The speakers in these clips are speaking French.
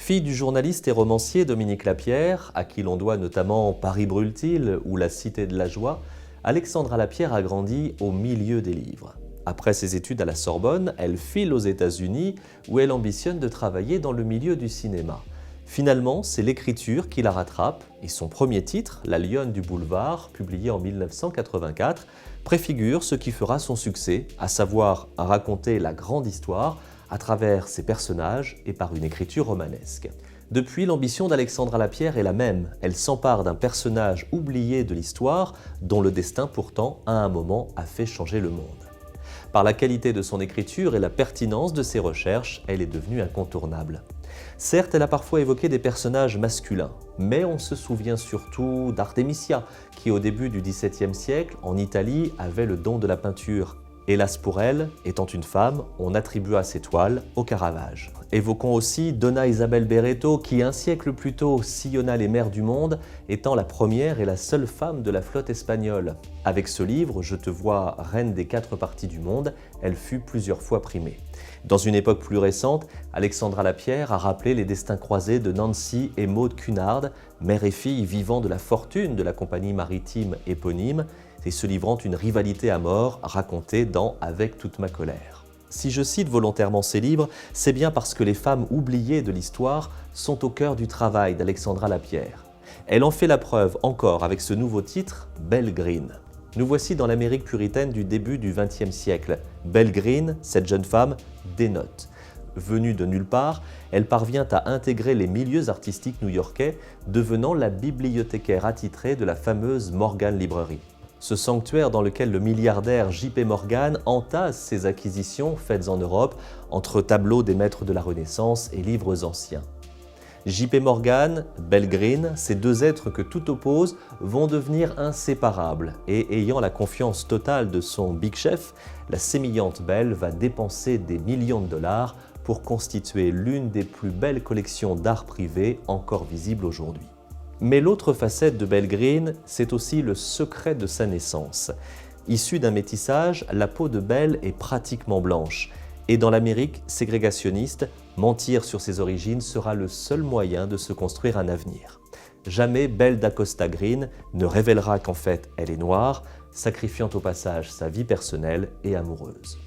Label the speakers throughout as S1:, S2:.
S1: Fille du journaliste et romancier Dominique Lapierre, à qui l'on doit notamment Paris brûle-t-il ou La Cité de la Joie, Alexandra Lapierre a grandi au milieu des livres. Après ses études à la Sorbonne, elle file aux États-Unis où elle ambitionne de travailler dans le milieu du cinéma. Finalement, c'est l'écriture qui la rattrape et son premier titre, La Lionne du Boulevard, publié en 1984, préfigure ce qui fera son succès, à savoir raconter la grande histoire à travers ses personnages et par une écriture romanesque. Depuis, l'ambition d'Alexandra Lapierre est la même. Elle s'empare d'un personnage oublié de l'histoire, dont le destin pourtant, à un moment, a fait changer le monde. Par la qualité de son écriture et la pertinence de ses recherches, elle est devenue incontournable. Certes, elle a parfois évoqué des personnages masculins, mais on se souvient surtout d'Artemisia, qui au début du XVIIe siècle, en Italie, avait le don de la peinture. Hélas pour elle, étant une femme, on attribua ses toiles au Caravage. Évoquons aussi Donna Isabel Barreto, qui un siècle plus tôt sillonna les mers du monde, étant la première et la seule femme de la flotte espagnole. Avec ce livre, Je te vois, reine des 4 parties du monde, elle fut plusieurs fois primée. Dans une époque plus récente, Alexandra Lapierre a rappelé les destins croisés de Nancy et Maud Cunard, mère et fille vivant de la fortune de la compagnie maritime éponyme, et se livrant une rivalité à mort racontée dans Avec toute ma colère. Si je cite volontairement ces livres, c'est bien parce que les femmes oubliées de l'histoire sont au cœur du travail d'Alexandra Lapierre. Elle en fait la preuve encore avec ce nouveau titre, Belle Green. Nous voici dans l'Amérique puritaine du début du XXe siècle. Belle Green, cette jeune femme, dénote. Venue de nulle part, elle parvient à intégrer les milieux artistiques new-yorkais, devenant la bibliothécaire attitrée de la fameuse Morgan Library. Ce sanctuaire dans lequel le milliardaire J.P. Morgan entasse ses acquisitions faites en Europe entre tableaux des maîtres de la Renaissance et livres anciens. J.P. Morgan, Belle Green, ces deux êtres que tout oppose, vont devenir inséparables et ayant la confiance totale de son big chef, la sémillante Belle va dépenser des millions de dollars pour constituer l'une des plus belles collections d'art privé encore visibles aujourd'hui. Mais l'autre facette de Belle Green, c'est aussi le secret de sa naissance. Issue d'un métissage, la peau de Belle est pratiquement blanche. Et dans l'Amérique ségrégationniste, mentir sur ses origines sera le seul moyen de se construire un avenir. Jamais Belle d'Acosta Green ne révélera qu'en fait elle est noire, sacrifiant au passage sa vie personnelle et amoureuse.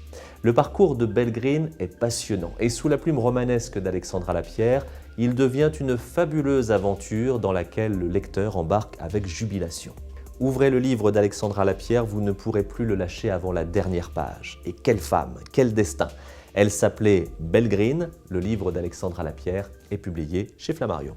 S1: Le parcours de Belle Green est passionnant et sous la plume romanesque d'Alexandra Lapierre, il devient une fabuleuse aventure dans laquelle le lecteur embarque avec jubilation. Ouvrez le livre d'Alexandra Lapierre, vous ne pourrez plus le lâcher avant la dernière page. Et quelle femme, quel destin! Elle s'appelait Belle Green, le livre d'Alexandra Lapierre est publié chez Flammarion.